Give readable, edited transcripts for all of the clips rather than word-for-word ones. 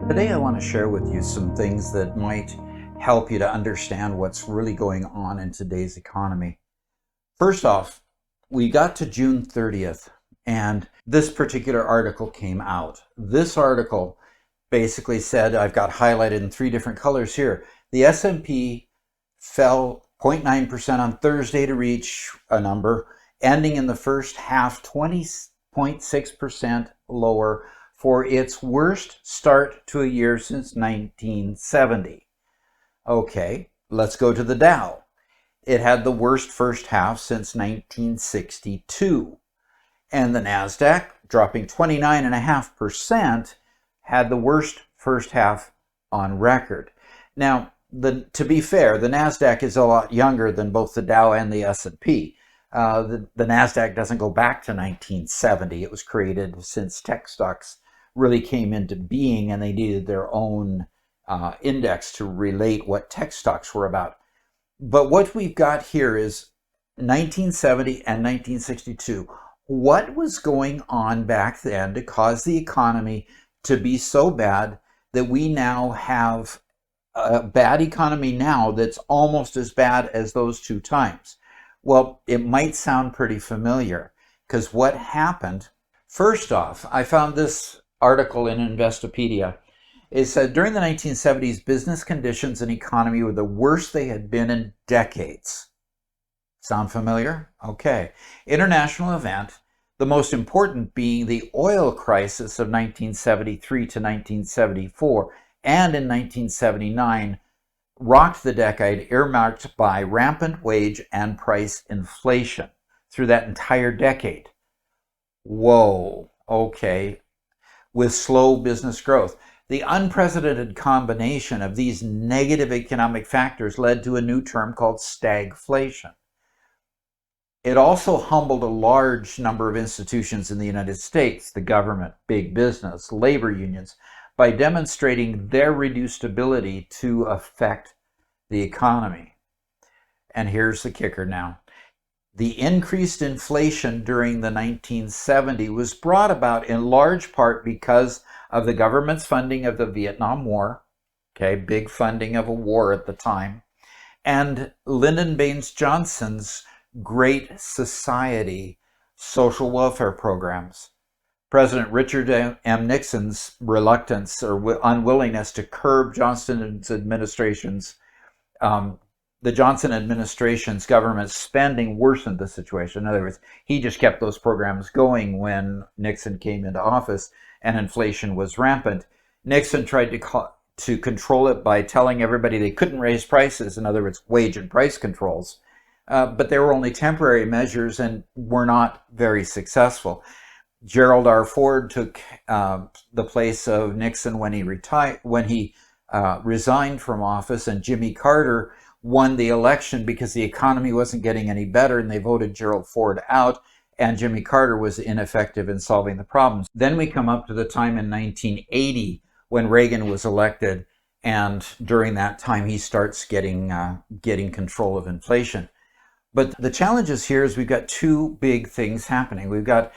Today I want to share with you some things that might help you to understand what's really going on in today's economy. First off, we got to June 30th and this particular article came out. This article basically said, I've got highlighted in three different colors here, the S&P fell 0.9% on Thursday to reach a number, ending in the first half 20.6% lower for its worst start to a year since 1970. Okay, let's go to the Dow. It had the worst first half since 1962. And the NASDAQ, dropping 29.5%, had the worst first half on record. Now, to be fair, the NASDAQ is a lot younger than both the Dow and the S&P. The NASDAQ doesn't go back to 1970. It was created since tech stocks really came into being and they needed their own index to relate what tech stocks were about. But what we've got here is 1970 and 1962. What was going on back then to cause the economy to be so bad that we now have a bad economy now that's almost as bad as those two times? Well, it might sound pretty familiar because what happened, first off, I found this article in Investopedia. It said during the 1970s, business conditions and economy were the worst they had been in decades. Sound familiar? Okay. International event, the most important being the oil crisis of 1973 to 1974, and in 1979, rocked the decade earmarked by rampant wage and price inflation through that entire decade. Whoa, okay. With slow business growth. The unprecedented combination of these negative economic factors led to a new term called stagflation. It also humbled a large number of institutions in the United States, the government, big business, labor unions, by demonstrating their reduced ability to affect the economy. And here's the kicker now. The increased inflation during the 1970s was brought about in large part because of the government's funding of the Vietnam War, okay, big funding of a war at the time, and Lyndon Baines Johnson's Great Society social welfare programs. President Richard M. Nixon's reluctance or unwillingness to curb Johnson's administration's the Johnson administration's government spending worsened the situation. In other words, he just kept those programs going when Nixon came into office and inflation was rampant. Nixon tried to control it by telling everybody they couldn't raise prices, in other words, wage and price controls. But they were only temporary measures and were not very successful. Gerald R. Ford took the place of Nixon when he resigned from office, and Jimmy Carter won the election because the economy wasn't getting any better and they voted Gerald Ford out, and Jimmy Carter was ineffective in solving the problems. Then we come up to the time in 1980 when Reagan was elected, and during that time he starts getting control of inflation. But the challenges here is we've got two big things happening. We've got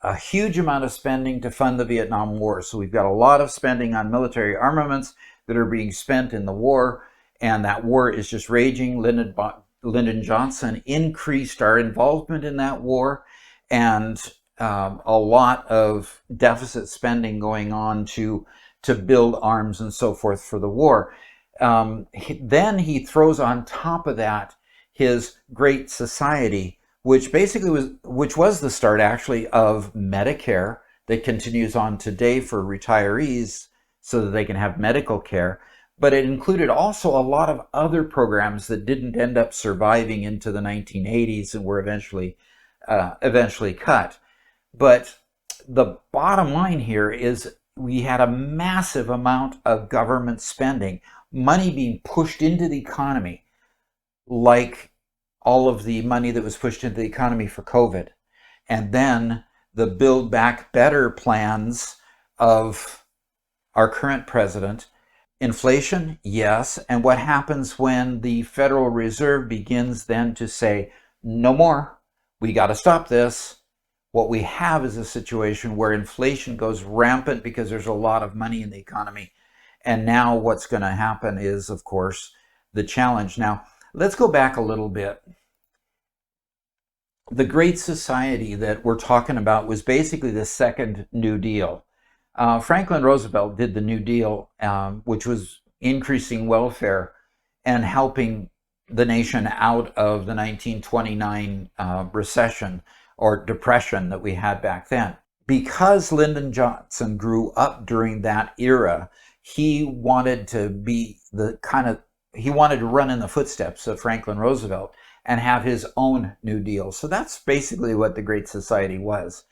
a huge amount of spending to fund the Vietnam War. So we've got a lot of spending on military armaments that are being spent in the war, and that war is just raging. Lyndon Johnson increased our involvement in that war, and a lot of deficit spending going on to build arms and so forth for the war. Then he throws on top of that his Great Society, which was the start actually of Medicare that continues on today for retirees so that they can have medical care. But it included also a lot of other programs that didn't end up surviving into the 1980s and were eventually cut. But the bottom line here is we had a massive amount of government spending, money being pushed into the economy, like all of the money that was pushed into the economy for COVID. And then the Build Back Better plans of our current president. Inflation, yes. And what happens when the Federal Reserve begins then to say, no more, we got to stop this. What we have is a situation where inflation goes rampant because there's a lot of money in the economy And now what's going to happen is, of course, the challenge. Now, let's go back a little bit. The Great Society that we're talking about was basically the second New Deal. Franklin Roosevelt did the New Deal, which was increasing welfare and helping the nation out of the 1929 recession or depression that we had back then. Because Lyndon Johnson grew up during that era, he wanted to be he wanted to run in the footsteps of Franklin Roosevelt and have his own New Deal. So that's basically what the Great Society was.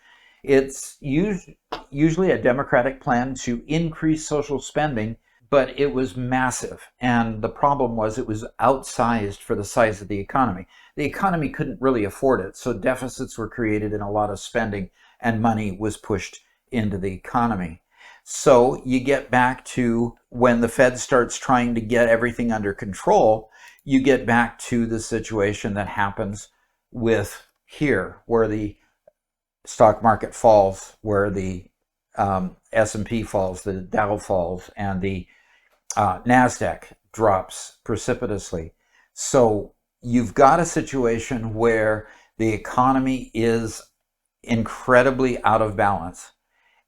It's usually a Democratic plan to increase social spending, but it was massive. And the problem was it was outsized for the size of the economy. The economy couldn't really afford it, so deficits were created and a lot of spending and money was pushed into the economy. So you get back to when the Fed starts trying to get everything under control, you get back to the situation that happens with here, where the stock market falls, where the S&P falls, the Dow falls, and the NASDAQ drops precipitously. So you've got a situation where the economy is incredibly out of balance.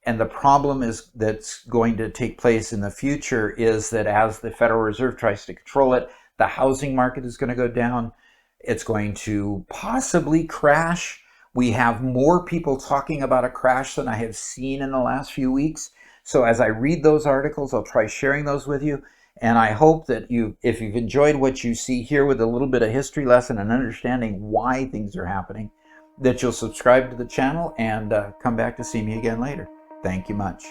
And the problem is that's going to take place in the future is that as the Federal Reserve tries to control it, the housing market is going to go down. It's going to possibly crash. We have more people talking about a crash than I have seen in the last few weeks. So as I read those articles, I'll try sharing those with you. And I hope that if you've enjoyed what you see here with a little bit of history lesson and understanding why things are happening, that you'll subscribe to the channel and come back to see me again later. Thank you much.